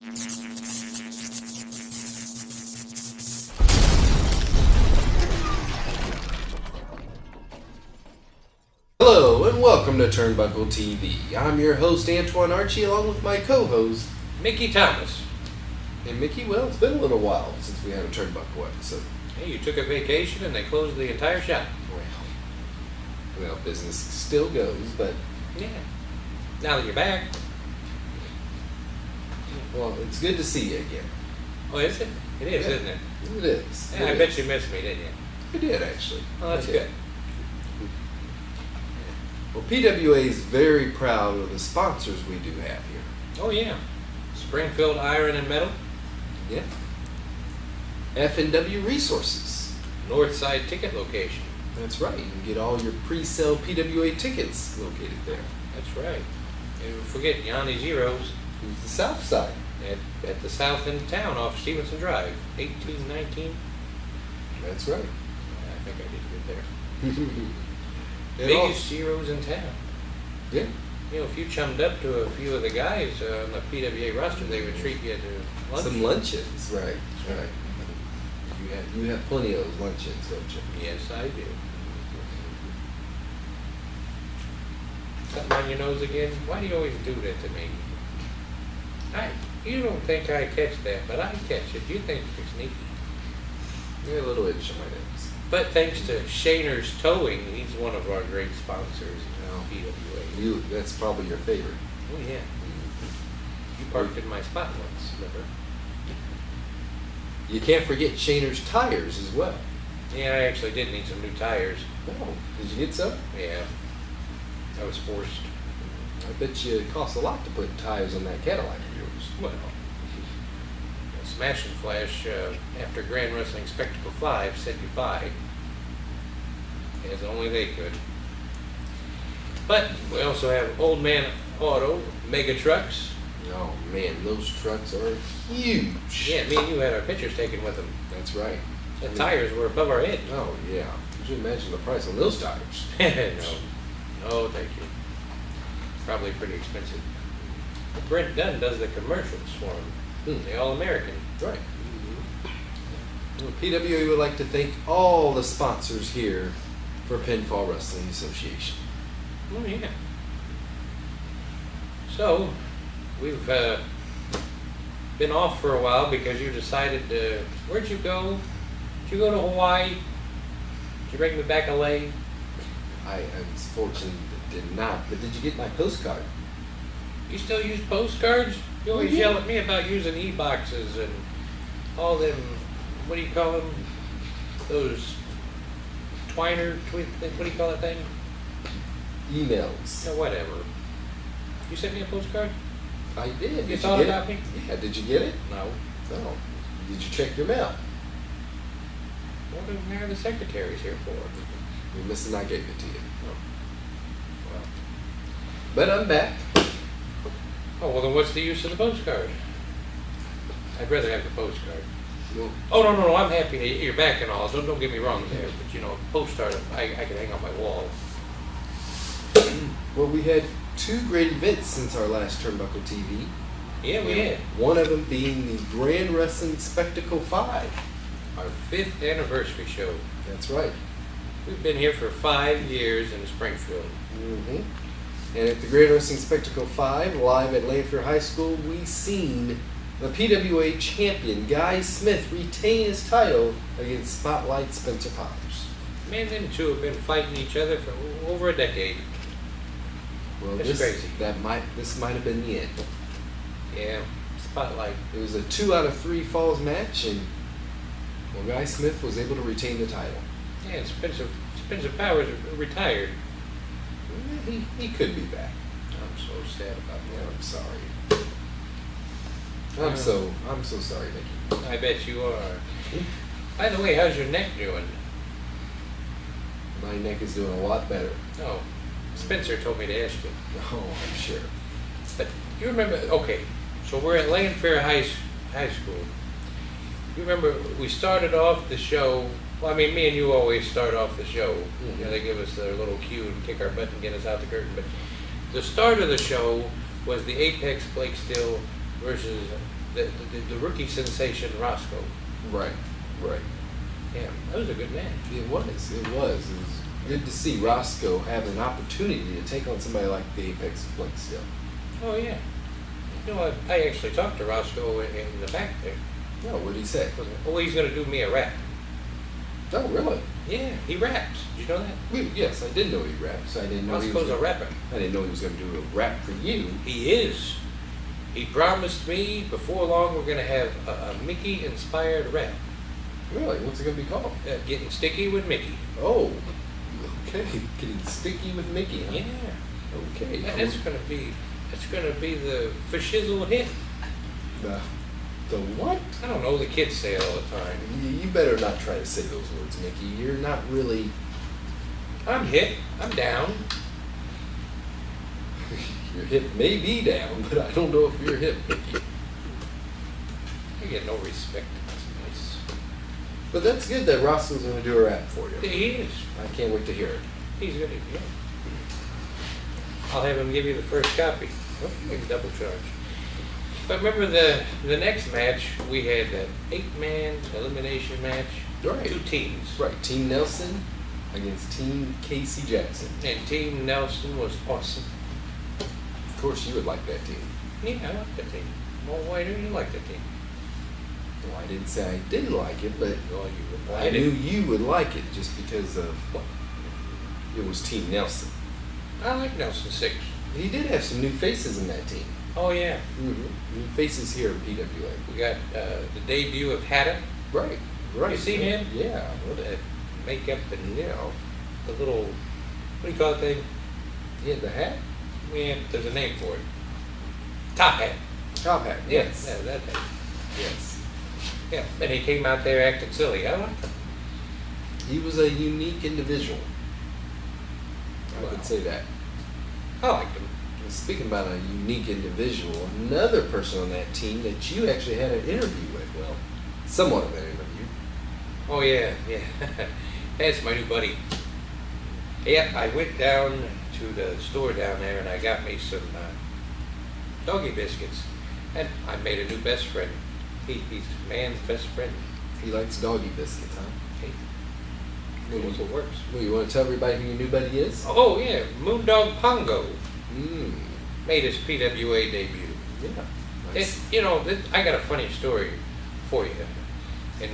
Hello and welcome to Turnbuckle TV. I'm your host Antoine Archie along with my co-host Mickey Thomas. And Mickey, well, it's been a little while since we had a Turnbuckle episode. Hey, you took a vacation and they closed the entire shop. Well, business still goes, but... Yeah. Now that you're back. Well, it's good to see you again. Oh, is it? It is, isn't it? It is. Yeah, I bet you missed me, didn't you? I did, actually. Oh, that's good. Well, PWA is very proud of the sponsors we do have here. Oh, yeah. Springfield Iron and Metal. Yeah. F&W Resources. Northside Ticket Location. That's right. You can get all your pre-sale PWA tickets located there. That's right. And forget Yanni Zeros. It's the south side. At the south end of town off Stevenson Drive. 1819. That's right. I think I did good there. And Biggest Zeros in town. Yeah. You know, if you chummed up to a few of the guys on the PWA roster, they would treat you to lunch. Some luncheons, right. Right. You have plenty of those luncheons, don't you? Yes, I do. Something on your nose again? Why do you always do that to me? You don't think I catch that, but I catch it. You think you're sneaky. You're a little itch on my nose. But thanks to Shaner's Towing, he's one of our great sponsors now, PWA. That's probably your favorite. Oh, yeah. You parked in my spot once, remember? You can't forget Shaner's Tires as well. Yeah, I actually did need some new tires. Oh, did you get some? Yeah. I was forced. I bet you it costs a lot to put tires on that Cadillac of yours. Well, Smash and Flash, after Grand Wrestling Spectacle 5, said goodbye, as only they could. But we also have Old Man Auto, Mega Trucks. Oh man, those trucks are huge. Yeah, me and you had our pictures taken with them. That's right. The tires were above our head. Oh yeah. Could you imagine the price on those tires? No, thank you. Probably pretty expensive. But Brent Dunn does the commercials for them. The All-American. Right. Well, PWA would like to thank all the sponsors here for Pinfall Wrestling Association. Oh yeah. So, we've been off for a while because you decided to... Where'd you go? Did you go to Hawaii? Did you bring me back a leg? I unfortunately did not, but did you get my postcard? You still use postcards? You always yell at me about using e-boxes and all them, what do you call them? Those what do you call that thing? Emails. No, whatever. You sent me a postcard? I did. You thought about me? Yeah, did you get it? No. No. Did you check your mail? What are the secretaries here for? You're missing I gave it to you. Oh. Well. But I'm back. Oh, well then what's the use of the postcard? I'd rather have the postcard. Well, Oh, no, I'm happy that you're back and all. Don't get me wrong there, but you know, a postcard I can hang on my wall. well, we had two great events since our last Turnbuckle TV. Yeah, we had. One of them being the Grand Wrestling Spectacle 5. Our 5th anniversary show. That's right. We've been here for 5 years in Springfield. Mm-hmm. And at the Grand Wrestling Spectacle 5, live at Lanphier High School, we seen the PWA champion, Guy Smith, retain his title against Spotlight Spencer Powers. Man, them two have been fighting each other for over a decade. Well, That's crazy. This might have been the end. Yeah, Spotlight. It was a 2 out of 3 falls match, and Guy Smith was able to retain the title. Yeah, Spencer Powers retired. He could be back. I'm so sad about that. I'm sorry. I'm so sorry, Mickey. I bet you are. By the way, how's your neck doing? My neck is doing a lot better. Oh, Spencer told me to ask you. Oh, I'm sure. But you remember, okay, so we're at Lanphier High School. You remember we started off the show, well, I mean, me and you always start off the show. Mm-hmm. You know, they give us their little cue and kick our butt and get us out the curtain. But the start of the show was the Apex Blake Still versus the rookie sensation Roscoe. Right. Yeah, that was a good match. It was. It was good to see Roscoe have an opportunity to take on somebody like the Apex Flex still. Oh yeah. You know, I actually talked to Roscoe in the back there. No, what did he say? Oh, he's going to do me a rap. Oh, really? Yeah, he raps. Did you know that? Yes, I did know he raps. I didn't know Roscoe's a rapper. I didn't know he was going to do a rap for you. He is. He promised me before long we're going to have a Mickey-inspired rap. Really? What's it going to be called? Getting Sticky with Mickey. Oh, okay. Getting Sticky with Mickey, huh? Yeah. Okay. That's going to be the for shizzle hit. The what? I don't know. The kids say it all the time. You better not try to say those words, Mickey. You're not really. I'm hip. I'm down. Your hip may be down, but I don't know if you're hip, Mickey. I get no respect. That's nice. But that's good that Roscoe's going to do a rap for you. He is. I can't wait to hear it. He's good. Yeah. I'll have him give you the first copy. Maybe double charge. But remember the next match, we had an 8-man elimination match. Right. 2 teams. Right. Team Nelson against Team Casey Jackson. And Team Nelson was awesome. Of course, you would like that team. Yeah, I like that team. Well, why do you like that team? Well, I didn't say I didn't like it, but I knew you would like it just because of what? It was Team Nelson. I like Nelson 6. He did have some new faces in that team. Oh, yeah. Mm-hmm. New faces here in PWA. We got the debut of Hatta. Right. You seen him? Yeah. What a makeup and, you know, the little, what do you call that thing? Yeah, the hat? Yeah, there's a name for it. Top hat. Top hat, yes. Yeah, that hat. Yes. Yeah, and he came out there acting silly. I liked him. He was a unique individual. I Wow. would say that. I liked him. And speaking about a unique individual, another person on that team that you actually had an interview with, well, somewhat of an interview. Oh, yeah. That's my new buddy. Yeah, I went down to the store down there and I got me some doggy biscuits. And I made a new best friend. He's man's best friend. He likes doggy biscuits, huh? Hey, knows what works. Well, you want to tell everybody who your new buddy is? Oh, yeah, Moondog Pongo Mm. made his PWA debut. Yeah. Nice. I got a funny story for you. And,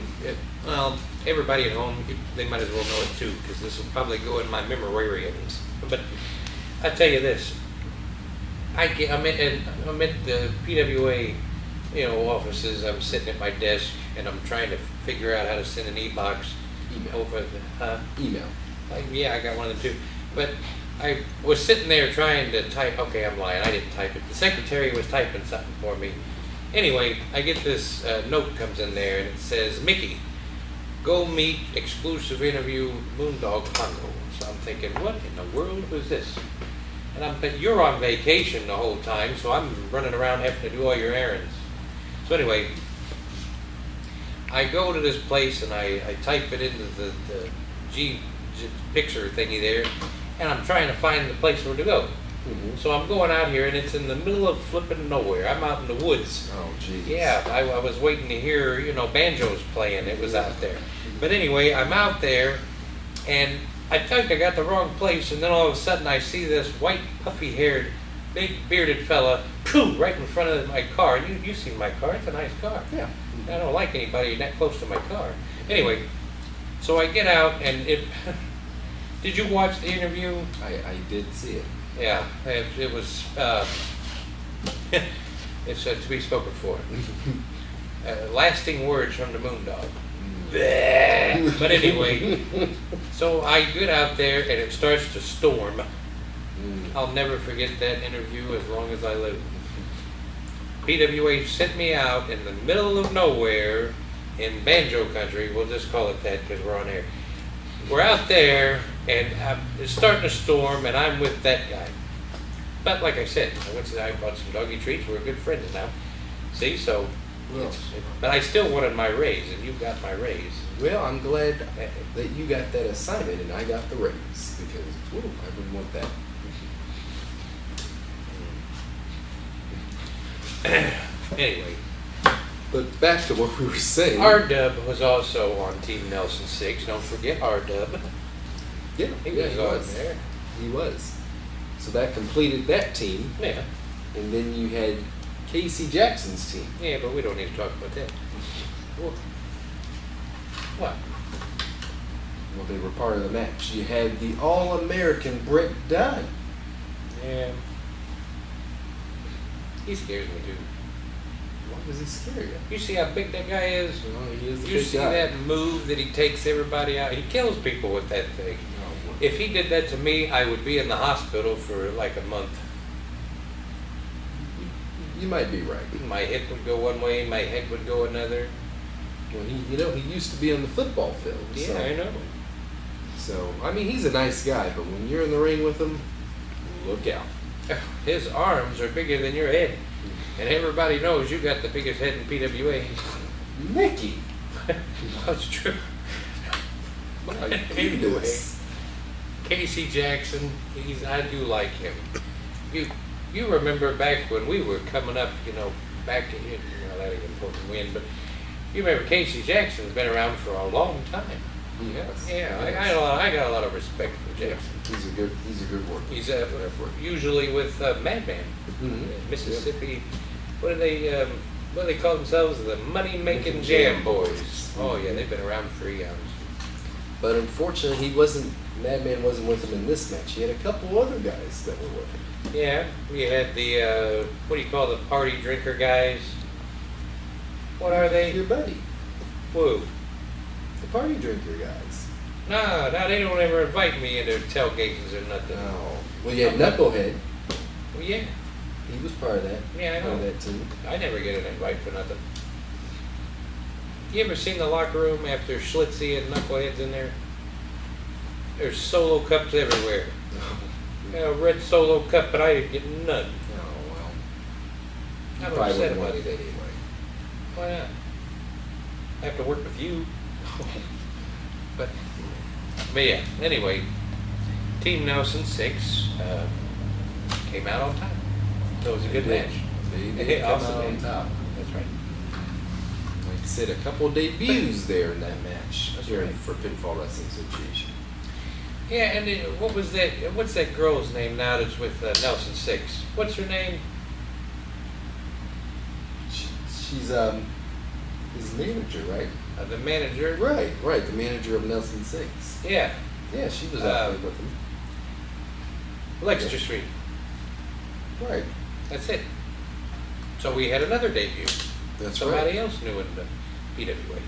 well, everybody at home, they might as well know it too, because this will probably go in my memorariums. But I tell you this, I'm at the PWA, offices. I'm sitting at my desk, and I'm trying to figure out how to send an e-box Email. over the Email. yeah, I got one of them too. But I was sitting there trying to type. Okay, I'm lying. I didn't type it. The secretary was typing something for me. Anyway, I get this note comes in there, and it says, Mickey, go meet exclusive interview Moondog Pongo. So I'm thinking, what in the world was this? And but you're on vacation the whole time, so I'm running around having to do all your errands. So anyway, I go to this place and I type it into the G picture thingy there, and I'm trying to find the place where to go. Mm-hmm. So I'm going out here, and it's in the middle of flipping nowhere. I'm out in the woods. Oh, geez. Yeah, I was waiting to hear, banjos playing. It was out there. But anyway, I'm out there, and I think I got the wrong place, and then all of a sudden I see this white, puffy-haired, big bearded fella, right in front of my car. You've seen my car. It's a nice car. Yeah. I don't like anybody that close to my car. Anyway, so I get out, and it... Did you watch the interview? I did see it. Yeah, it was, it's to be spoken for. Lasting words from the Moondog. But anyway, so I get out there and it starts to storm. I'll never forget that interview as long as I live. PWA sent me out in the middle of nowhere in banjo country. We'll just call it that because we're on air. We're out there, and it's starting to storm, and I'm with that guy. But like I said, I bought some doggy treats. We're good friends now. See, so, Well, but I still wanted my raise, and you got my raise. well, I'm glad that you got that assignment and I got the raise because I wouldn't want that. Anyway, But back to what we were saying. R-Dub was also on Team Nelson 6. Don't forget R-Dub. Yeah, He was on there. He was. So that completed that team. Yeah. And then you had Casey Jackson's team. Yeah, but we don't need to talk about that. What? Well, they were part of the match. You had the All-American Brett Dunn. Yeah. He scares me too. Why does he scare you? You see how big that guy is? Well, he is a You big see guy. that move that he takes everybody out? He kills people with that thing. Oh, If he did that to me, I would be in the hospital for like a month. you might be right. My hip would go one way, my head would go another. Well, he used to be on the football field. Yeah, so, I know. So, I mean, he's a nice guy, but when you're in the ring with him, look out. His arms are bigger than your head. And everybody knows you got the biggest head in PWA. Mickey! That's true. My Anyway, goodness. Casey Jackson, I do like him. You remember back when we were coming up, back in, well, that ain't important win, but you remember Casey Jackson's been around for a long time. Yes. Yeah, Yes. I got a lot of respect for Jackson. He's a good worker. He's usually with Madman, Mhm. Mississippi. What do they call themselves? The Money Making Jam Boys. Oh yeah, they've been around for eons. But unfortunately, Madman wasn't with him in this match. He had a couple other guys that were with him. Yeah, we had the what do you call the party drinker guys? What are they? Your buddy. Whoa. The party drinker guys. No, they don't ever invite me into tailgatings or nothing. Oh. Well, you had Knucklehead. Well, yeah, He was part of that. Yeah, I Part of know. that team. I never get an invite for nothing. You ever seen the locker room after Schlitzie and Knucklehead's in there? There's solo cups everywhere. A red solo cup, but I didn't get none. Oh, well. You I'm probably upset wouldn't about want it. it anyway. Why not? I have to work with you. But yeah, anyway, Team Nelson 6 came out on time. So it was a good They did. match. They did come Awesome out on match. top. That's right. Like I said, a couple debuts there in that match. That's here right. for Pinfall Wrestling Association. Yeah, and what was that? What's that girl's name now that's with Nelson 6? What's her name? She's his manager, right? The manager. Right. The manager of Nelson 6. Yeah, Yeah, she was out there with him. Lexter Street. Right. That's it. So we had another debut. That's Somebody right. else new in the PWA.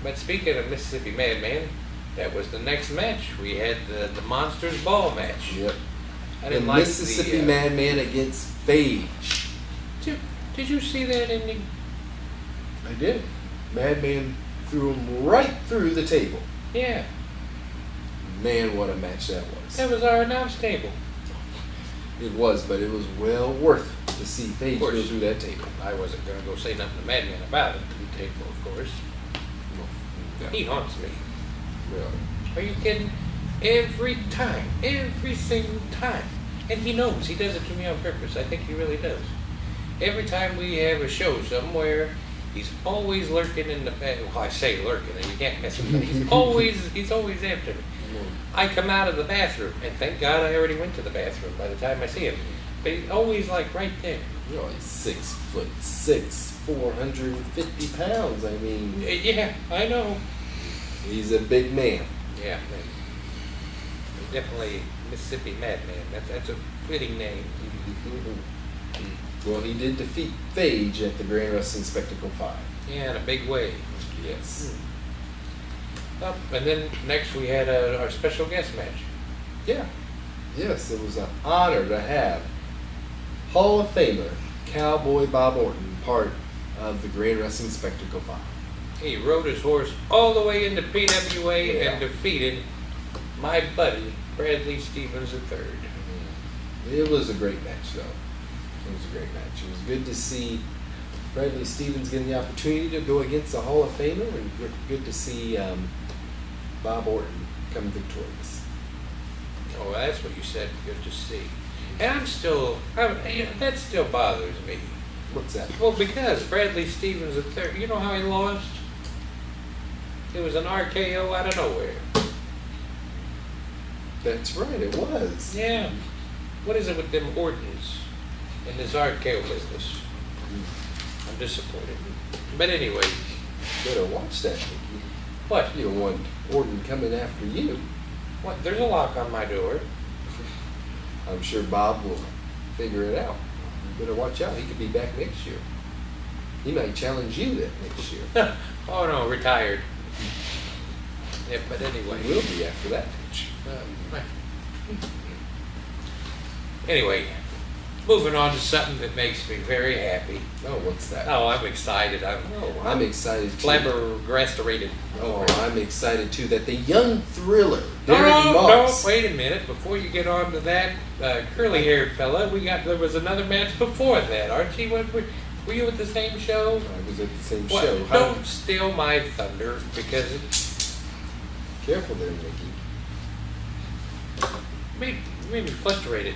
But speaking of Mississippi Madman, that was the next match. We had the Monsters Ball match. Yep. I The didn't like Mississippi Madman against Phage. Did you see that ending? I did. Madman threw him right through the table. Yeah, Man, what a match that was. that was our announce table. It was, but it was well worth to see Phage Of course. go through that table. I wasn't going to go say nothing to Madman about it. The table, of course. He haunts me. Really. Are you kidding? Every time. Every single time. And he knows. He does it to me on purpose. I think he really does. Every time we have a show somewhere, he's always lurking in the back. Well, I say lurking, and you can't mess with him. He's always after me. I come out of the bathroom, and thank God I already went to the bathroom by the time I see him. But he's always like right there. You know, he's 6'6", 450 pounds. I mean, Yeah, I know. he's a big man. Yeah, man. He's definitely Mississippi Madman. That's a fitting name. Well, he did defeat Phage at the Grand Wrestling Spectacle 5. Yeah, in a big way. Yes. And then next we had our special guest match. Yeah. Yes, it was an honor to have Hall of Famer Cowboy Bob Orton part of the Grand Wrestling Spectacle 5. He rode his horse all the way into PWA Yeah. and defeated my buddy Bradley Stevens III. It was a great match, though. It was a great match. It was good to see Bradley Stevens getting the opportunity to go against the Hall of Famer, and good to see Bob Orton come victorious. Oh, that's what you said. Good to see. And that still bothers me. What's that? Well, because Bradley Stevens the third. You know how he lost? It was an RKO out of nowhere. That's right, it was. Yeah. What is it with them Ortons in this RKO business? I'm disappointed. But anyway. Better watch that, Mickey. What? You don't want Orton coming after you. What? There's a lock on my door. I'm sure Bob will figure it out. You better watch out. He could be back next year. He might challenge you that next year. Oh no, retired. Yeah, but anyway. He will be after that match. Anyway, moving on to something that makes me very happy. Oh, what's that? Oh, I'm excited. I'm excited too. Flabbergasted. Oh, I'm excited too that the young thriller, Derek No, Moss. wait a minute. Before you get on to that curly-haired fella, there was another match before that. Archie, were you at the same show? I was at the same What? show. Don't steal my thunder, because it Careful there, Mickey. made me frustrated.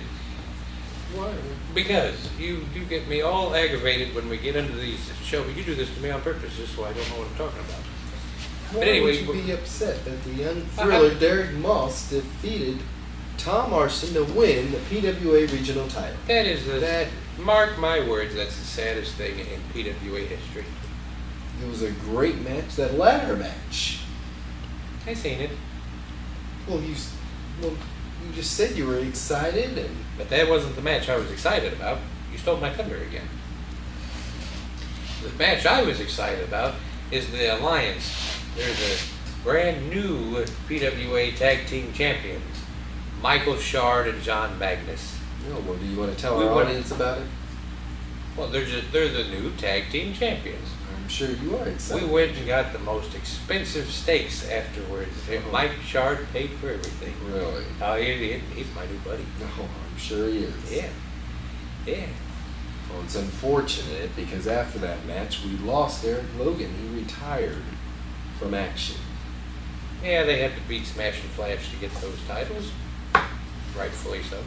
Why? Because you get me all aggravated when we get into these shows. You do this to me on purpose, just so I don't know what I'm talking about. Why But anyway, would you be upset that the young thriller Derek Moss defeated Tom Arson to win the PWA regional title? Mark my words, that's the saddest thing in PWA history. It was a great match, that ladder match. I seen it. Well, you just said you were excited, But that wasn't the match I was excited about. You stole my thunder again. The match I was excited about is the Alliance. They're the brand new PWA Tag Team Champions, Michael Shard and John Magnus. Oh, well, do you want to tell our audience about it? Well, they're the new Tag Team Champions. I'm sure you are excited. We went and got the most expensive steaks afterwards. Mike Shard paid for everything. Really? Oh, he's my new buddy. No, I'm sure he is. Yeah. Yeah. Well, it's unfortunate because after that match, we lost Eric Logan. He retired from action. Yeah, they had to beat Smash and Flash to get those titles. Rightfully so.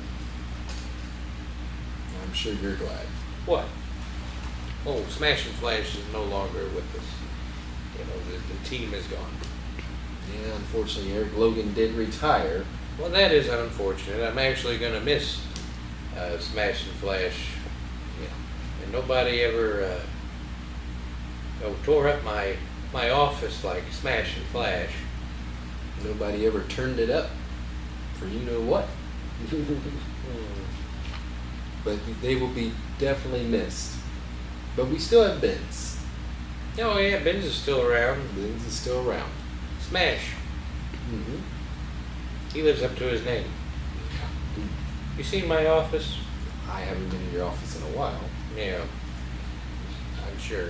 I'm sure you're glad. What? Oh, Smash and Flash is no longer with us. You know, the team is gone. Yeah, unfortunately, Eric Logan did retire. Well, that is unfortunate. I'm actually going to miss Smash and Flash. Yeah. And nobody ever tore up my office like Smash and Flash. Nobody ever turned it up for you know what. But they will be definitely missed. But we still have Benz. Oh yeah, Benz is still around. Benz is still around. Smash. Mm-hmm. He lives up to his name. You seen my office? I haven't been in your office in a while. Yeah, I'm sure.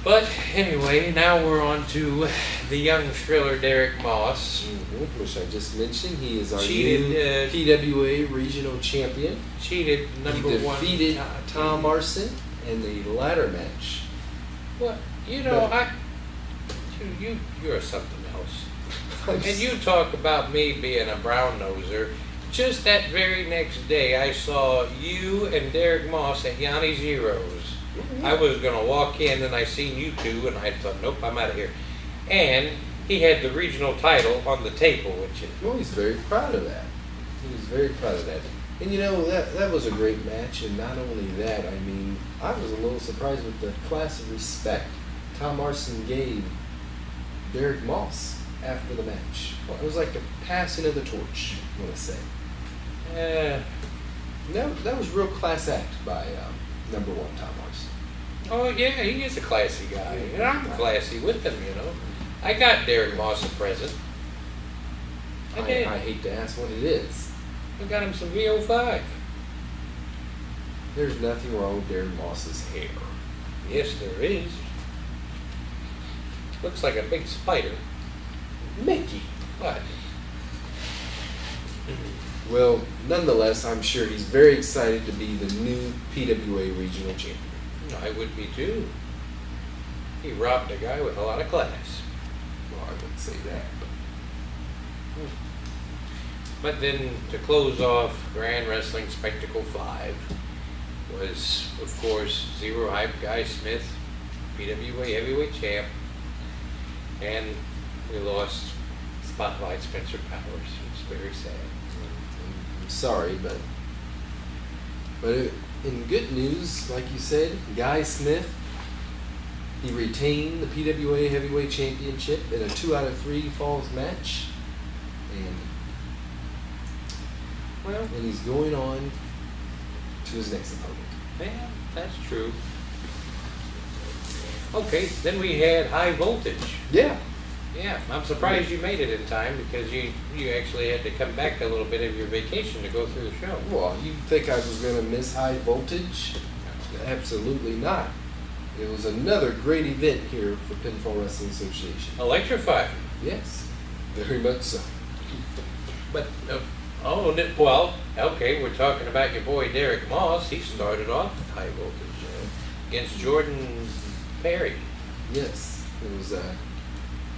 But anyway, now we're on to the young thriller Derek Moss. Mm-hmm. Which I just mentioned. He is our Cheated, new PWA regional champion. Cheated number he one. defeated Tom Arson in the ladder match. Well, you know, you're something else. And you talk about me being a brown noser. Just that very next day, I saw you and Derek Moss at Yanni Zero's. Mm-hmm. I was going to walk in and I seen you two and I thought, nope, I'm out of here. And he had the regional title on the table, which is... Well, he's very proud of that. He was very proud of that. And you know, that was a great match, and not only that, I mean, I was a little surprised with the class of respect Tom Arson gave Derek Moss after the match. Well, it was like the passing of the torch, I want to say. That was real class act by number one Tom Arson. Oh yeah, he is a classy guy, and I'm classy with him, you know. I got Derek Moss a present. I did. I hate to ask what it is. I got him some VO5. There's nothing wrong with Derek Moss's hair. Yes, there is. Looks like a big spider. Mickey. What? Well, nonetheless, I'm sure he's very excited to be the new PWA regional champion. I would be too. He robbed a guy with a lot of class. Well, I wouldn't say that. But then, to close off Grand Wrestling Spectacle 5, was, of course, Zero Hype Guy Smith, PWA Heavyweight Champ, and we lost Spotlight Spencer Powers. It's very sad. I'm sorry, but in good news, like you said, Guy Smith, he retained the PWA Heavyweight Championship in a 2 out of 3 falls match, and he's going on to his next opponent. Yeah, that's true. Okay, then we had High Voltage. Yeah. Yeah, I'm surprised you made it in time because you actually had to come back a little bit of your vacation to go through the show. Well, you think I was going to miss High Voltage? Absolutely not. It was another great event here for Pinfall Wrestling Association. Electrified. Yes, very much so. But, well, okay, we're talking about your boy Derek Moss. He started off with High Voltage against Jordan Perry. Yes, it was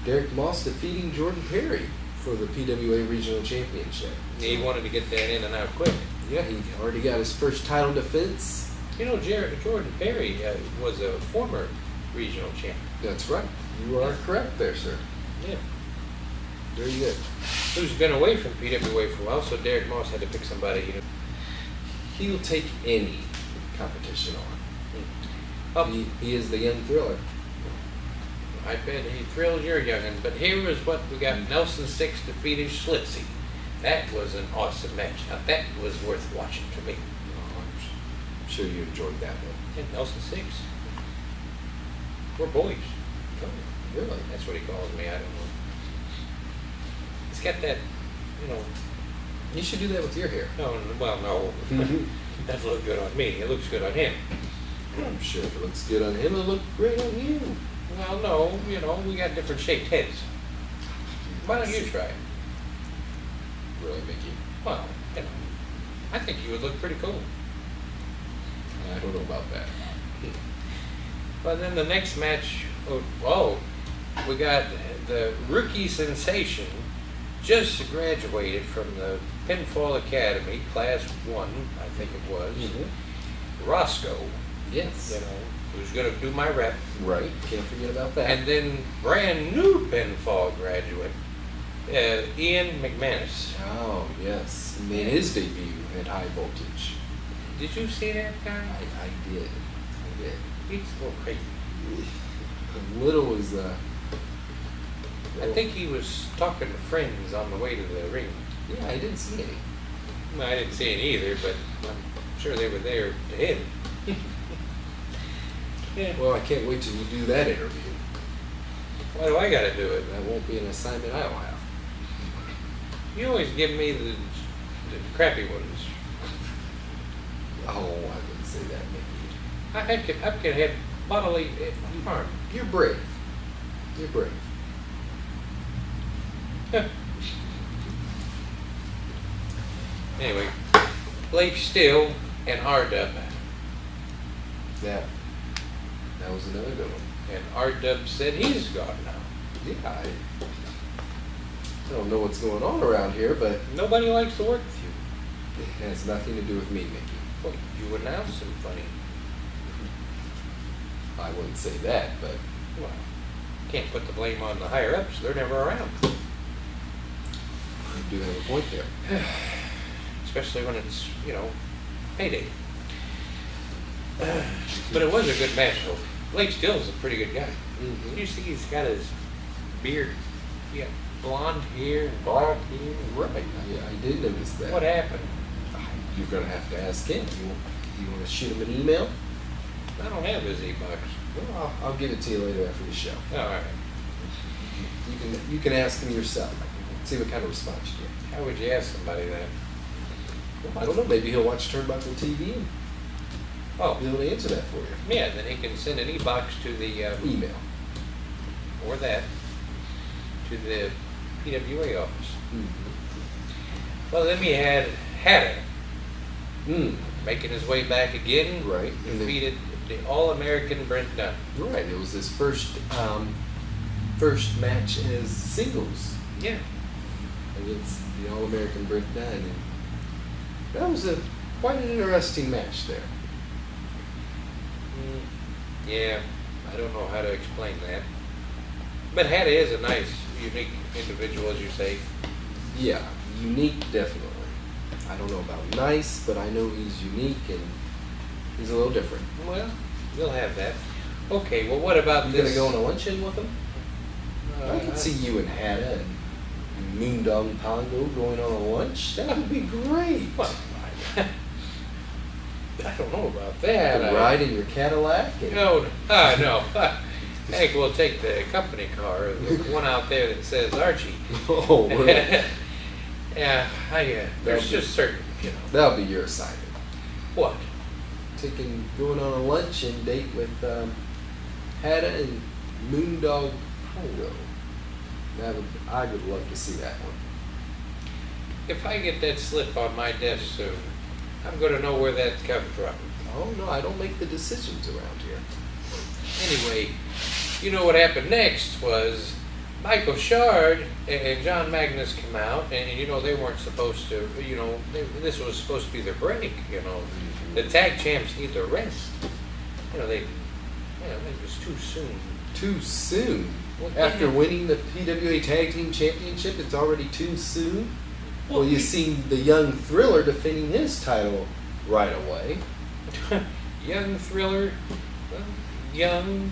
Derek Moss defeating Jordan Perry for the PWA Regional Championship. He wanted to get that in and out quick. Yeah, he already got his first title defense. You know, Jordan Perry was a former regional champ. That's right. You are correct there, sir. Yeah. Very good. Who's been away from PWA for a while, so Derek Moss had to pick somebody. He'll take any competition on. He is the young thriller. I bet he thrills your youngins. But here is what we got. Nelson Six defeated Schlitzie. That was an awesome match. Now that was worth watching to me. I'm sure you enjoyed that one. Yeah, Nelson Six. We're boys. Oh, really? That's what he calls me. I don't know. He's got that, you know. You should do that with your hair. No. Doesn't look good on me. It looks good on him. I'm sure if it looks good on him, it'll look great on you. Well, no, you know, we got different shaped heads. Why don't you try it? Really, Mickey? Well, you know, I think you would look pretty cool. I don't know about that. But then the next match, we got the rookie sensation, just graduated from the Pinfall Academy, Class 1, I think it was. Mm-hmm. Roscoe. Yes. You know, who's going to do my rep. Right, can't forget about that. And then brand new Pinfall graduate, Ian McManus. Oh, yes. He made his debut at High Voltage. Did you see that guy? I did. He's a little crazy. Little was, I think he was talking to friends on the way to the ring. Yeah, I didn't see any. Well, I didn't see any either, but I'm sure they were there to him. Yeah. Well, I can't wait till you do that interview. Why do I got to do it? That won't be an assignment I'll have. You always give me the crappy ones. Oh, I wouldn't say that, Mickey. I could have bodily harm. You're brave. You're brave. Anyway, Blake Steele and R-Dub. That was another good one. And R-Dub said he's gone now. Yeah, I don't know what's going on around here, but nobody likes to work with you. it has nothing to do with me, Mickey. Well, you announced him funny. I wouldn't say that, but Well, can't put the blame on the higher ups. They're never around. you do have a point there. Especially when it's, you know, payday. But it was a good match, though. Blake Steele's a pretty good guy. Mm-hmm. You see he's got his beard. He got blonde hair and black hair. Right. Yeah, I did notice that. What happened? You're going to have to ask him. You want to shoot him an email? I don't have his e-box. Well, I'll give it to you later after the show. All right. You can ask him yourself. See what kind of response you get. How would you ask somebody that? Well, I don't know. Maybe he'll watch Turnbuckle TV and Oh, be able to answer that for you. yeah, then he can send an e-box to the, Email. or that, to the PWA office. Mm-hmm. Well, then we had Hatter Mm. making his way back again. Right. And Defeated the All-American Brent Dunn. Right. It was his first match as singles Yeah. against the All-American Brent Dunn. And that was quite an interesting match there. Yeah, I don't know how to explain that. But Hatta is a nice, unique individual, as you say. Yeah, unique, definitely. I don't know about nice, but I know he's unique and he's a little different. Well, you'll have that. Okay, well, what about You this? gonna go on a luncheon with him? I could see you and Hatta and Moondog and Pongo going on a lunch. That would be great. Well, I don't know about that. You could ride in your Cadillac. And No. Hank, we'll take the company car, the one out there that says Archie. Oh, really? Yeah, there's just certain, That'll be your assignment. What? Going on a lunch and date with Hatta and Moondog Pongo. I would love to see that one. If I get that slip on my desk soon, I'm going to know where that comes from. Oh no, I don't make the decisions around here. Anyway, you know what happened next was Michael Shard and John Magnus come out, and they weren't supposed to, this was supposed to be their break, The tag champs need their rest. It was too soon. Too soon? Well, After winning the PWA Tag Team Championship, it's already too soon? Well, you seen the young Thriller defending his title right away. Young Thriller, well, young,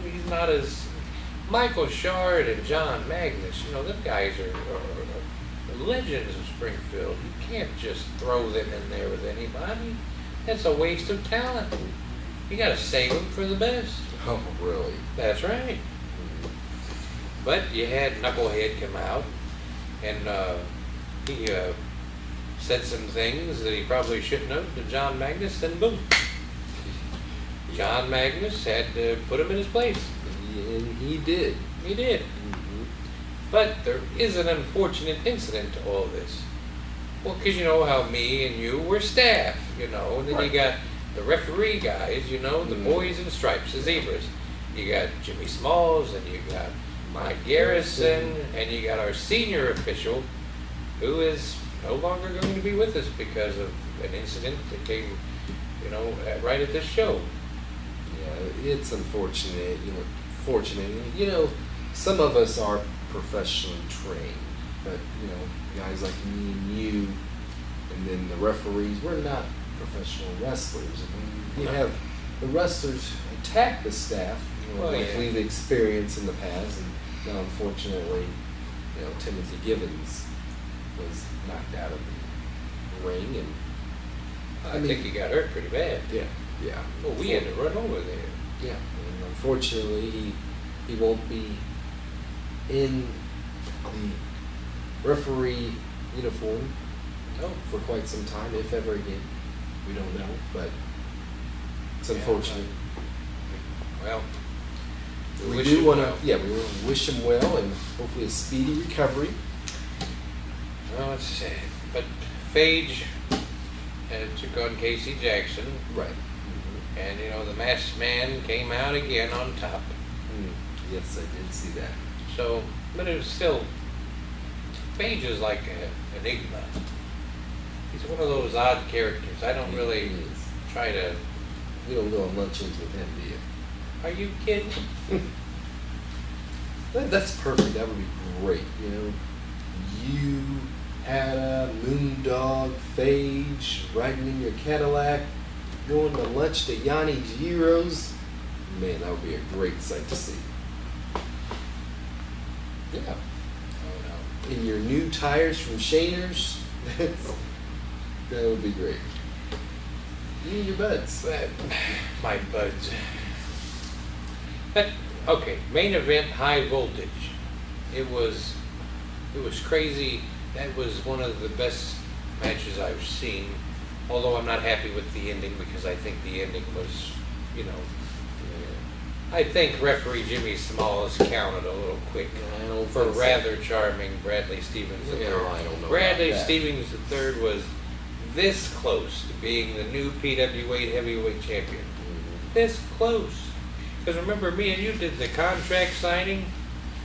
he's not as... Michael Shard and John Magnus, them guys are legends of Springfield. You can't just throw them in there with anybody. That's a waste of talent. You gotta save them for the best. Oh, really? That's right. But you had Knucklehead come out, and he said some things that he probably shouldn't have to John Magnus, and boom. John Magnus had to put him in his place. And he did. He did. Mm-hmm. But there is an unfortunate incident to all this. Well, because you know how me and you were staff, and then you got the referee guys, the boys in stripes, the zebras. You got Jimmy Smalls, and you got Mike Garrison, and you got our senior official, who is no longer going to be with us because of an incident that came, right at this show. Yeah, it's unfortunate, fortunate. Some of us are professionally trained, but, guys like me and you, and then the referees, we're not professional wrestlers. I mean, you have the wrestlers attack the staff, we've experienced in the past, and now unfortunately, Timothy Givens was knocked out of the ring, and I think he got hurt pretty bad. Yeah. Well, we had to run over there. Yeah, and unfortunately, he won't be in the referee uniform for quite some time, if ever again. We don't know, but it's unfortunate. Well, we do want to, we want to wish him well and hopefully a speedy recovery. Well, it's sad, but Phage took on Casey Jackson. Right. And, the masked man came out again on top. Yes, I did see that. So, but it was still, Phage is like an enigma. He's one of those odd characters. I don't really try to... You don't go on luncheons with him, do you? Are you kidding? That's perfect. That would be great, You, Hatta, Moondog, Phage, riding in your Cadillac, going to lunch to Yanni's Gyros. Man, that would be a great sight to see. Yeah. Oh, no. In your new tires from Shaner's, that would be great. You and your buds. My buds. But, okay, main event, high voltage. It was crazy. That was one of the best matches I've seen. Although I'm not happy with the ending because I think the ending was, I think referee Jimmy Smalls counted a little quick for rather charming Bradley Stevens III. I don't know. Bradley Stevens III was this close to being the new PWA heavyweight champion. Mm-hmm. This close. Because remember, me and you did the contract signing?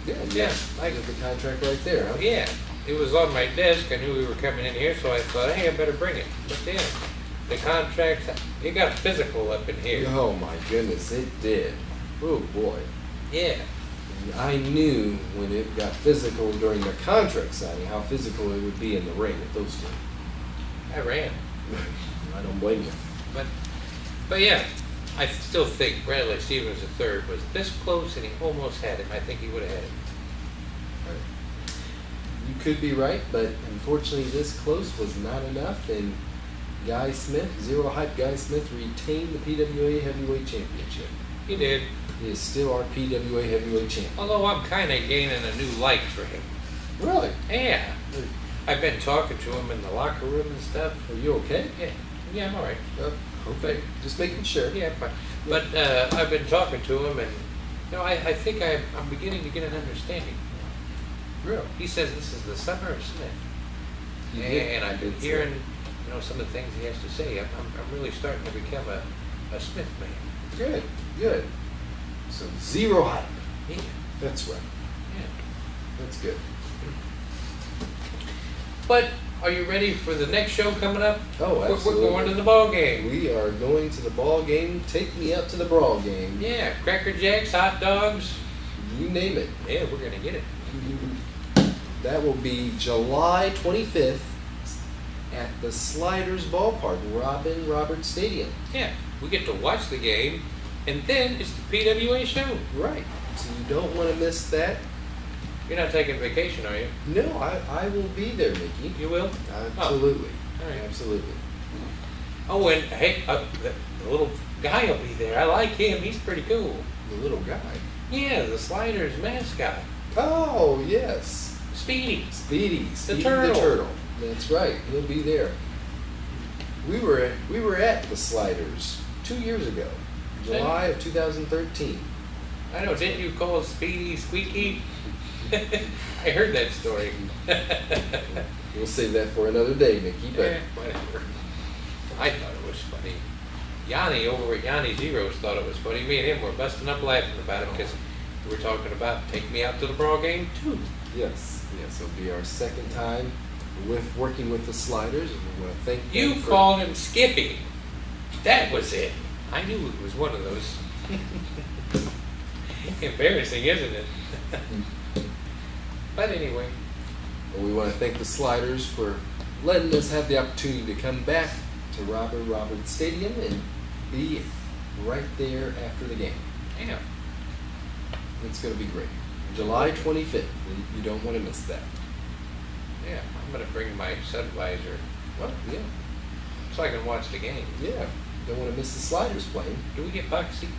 Yeah. I got the contract right there, huh? Yeah. It was on my desk. I knew we were coming in here, so I thought, hey, I better bring it. But then, the contracts, it got physical up in here. Oh my goodness, it did. Oh boy. Yeah. I knew when it got physical during the contract signing how physical it would be in the ring with those two. I ran. I don't blame you. But yeah, I still think Bradley Stevens III was this close and he almost had him. I think he would have had him. You could be right, but unfortunately this close was not enough, and Guy Smith, Zero Hype Guy Smith, retained the PWA Heavyweight Championship. He did. He is still our PWA Heavyweight Champion. Although I'm kind of gaining a new like for him. Really? Yeah. I've been talking to him in the locker room and stuff. Are you okay? Yeah. Yeah, I'm all right. Okay. Just making sure. Yeah, I'm fine. But I've been talking to him, and I think I'm beginning to get an understanding. Really? He says this is the summer of Smith. And I've been hearing, some of the things he has to say. I'm really starting to become a Smith man. Good, good. So Zero Hype. Yeah. That's right. Yeah. That's good. But are you ready for the next show coming up? Oh, absolutely. We're going to the ball game. We are going to the ball game. Take me up to the brawl game. Yeah, Cracker Jacks, hot dogs. You name it. Yeah, we're going to get it. That will be July 25th at the Sliders Ballpark, Robin Roberts Stadium. Yeah, we get to watch the game, and then it's the PWA show. Right. So you don't want to miss that. You're not taking vacation, are you? No, I will be there, Mickey. You will? Absolutely. Oh. All right. Absolutely. Oh, and hey, the little guy will be there. I like him. He's pretty cool. The little guy. Yeah, the Sliders mascot. Oh, yes. Speedy. Speedy The turtle. That's right. He'll be there. We were at the Sliders 2 years ago, July of 2013. I know. Didn't you call Speedy Squeaky? I heard that story. We'll save that for another day, Mickey. But whatever. I thought it was funny. Yanni over at Yanni Zeros thought it was funny. Me and him were busting up laughing about it because we were talking about Take Me Out to the Brawlgame II. Yes, it'll be our second time with working with the Sliders, and we want to thank them. You called him Skippy. That was it. I knew it was one of those. Embarrassing, isn't it? But anyway. Well, we want to thank the Sliders for letting us have the opportunity to come back to Robert Roberts Stadium and be right there after the game. Yeah. It's going to be great. July 25th. You don't want to miss that. Yeah, I'm going to bring my Sunvisor. Well, yeah. So I can watch the game. Yeah. Don't want to miss the Sliders playing. Do we get box seats?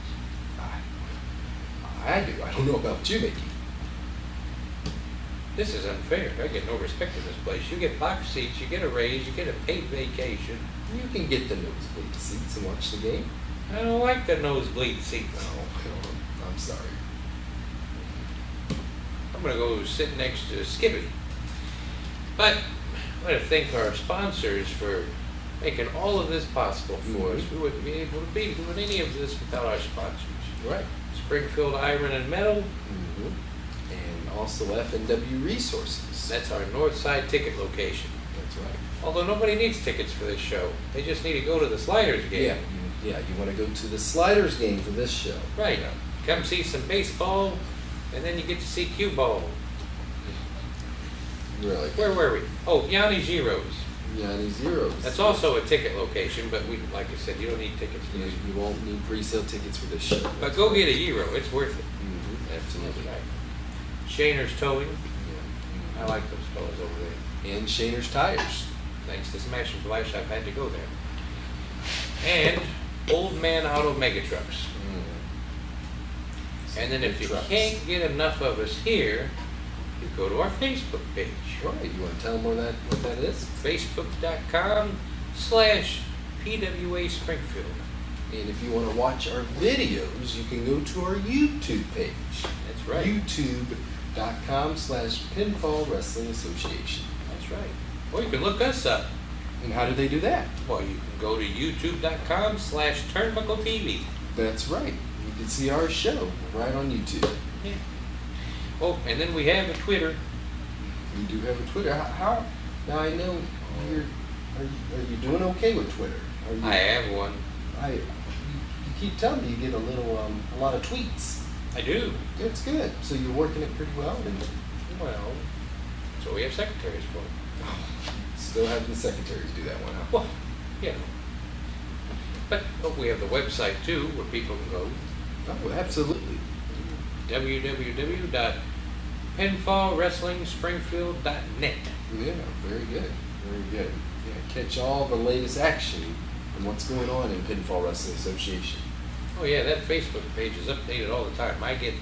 I do. I don't know about you, Mickey. This is unfair. I get no respect in this place. You get box seats, you get a raise, you get a paid vacation. You can get the nosebleed seats and watch the game. I don't like the nosebleed seats. Oh, I'm sorry. I'm going to go sit next to Skippy. But I want to thank our sponsors for making all of this possible for us. We wouldn't be able to be doing any of this without our sponsors. Right. Springfield Iron and Metal. Mm-hmm. And also F&W Resources. That's our north side ticket location. That's right. Although nobody needs tickets for this show. They just need to go to the Sliders game. Yeah, you want to go to the Sliders game for this show. Right. Come see some baseball, and then you get to see cue ball. Really? Where were we? Oh, Yanni Zeros. Yanni Zeros. That's also a ticket location, but like I said, you don't need tickets for this. You won't need pre-sale tickets for this show. But go get a Euro. It's worth it. Mm-hmm. Absolutely. That's right. Shaner's Towing. Yeah. I like those fellas over there. And Shaner's Tires. Thanks to Smash and Flash, I've had to go there. And Old Man Auto Mega Trucks. And then if you can't get enough of us here, you go to our Facebook page. Right. You want to tell them what that is? Facebook.com/PWA Springfield. And if you want to watch our videos, you can go to our YouTube page. That's right. YouTube.com/Pinfall Wrestling Association. That's right. Or you can look us up. And how do they do that? Well, you can go to YouTube.com/Turnbuckle TV. That's right. You can see our show right on YouTube. Yeah. Oh, and then we have a Twitter. We do have a Twitter. How now I know are you doing okay with Twitter? Are you, I have one. you keep telling me you get a lot of tweets. I do. It's good. So you're working it pretty well, and Well, so we have secretaries for it. still having the secretaries do that one. Huh? Well, you know. But we have the website too, where people can go. Oh, absolutely. www.pinfallwrestlingspringfield.net. Yeah, very good. Very good. Yeah, catch all the latest action and what's going on in Pinfall Wrestling Association. Oh yeah, that Facebook page is updated all the time. I get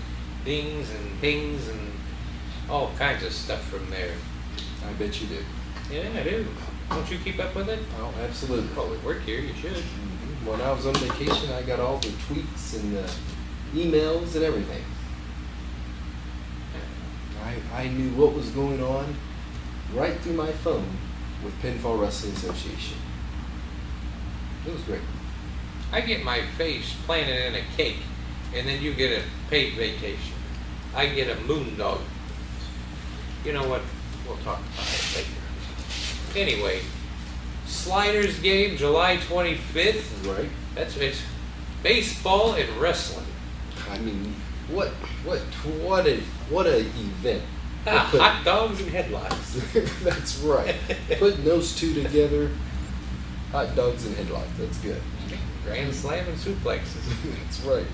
dings and pings and all kinds of stuff from there. I bet you do. Yeah, I do. Don't you keep up with it? Oh, absolutely. Well, we work here, you should. When I was on vacation, I got all the tweets and the emails and everything. I knew what was going on right through my phone with Pinfall Wrestling Association. It was great. I get my face planted in a cake, and then you get a paid vacation. I get a moon dog. You know what? We'll talk about it later. Anyway, Sliders game, July 25th. Right. It's baseball and wrestling. I mean, what a event. Hot dogs and headlocks. That's right. Putting those two together, hot dogs and headlocks. That's good. Grand slam and suplexes. That's right.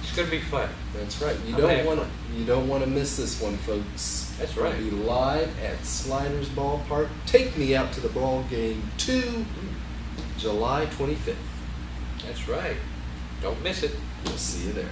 It's gonna be fun. That's right. You I'm gonna have don't want to miss this one, folks. That's right. It'll be live at Sliders Ballpark. Take me out to the Brawlgame II, July 25th. That's right. Don't miss it. We'll see you there.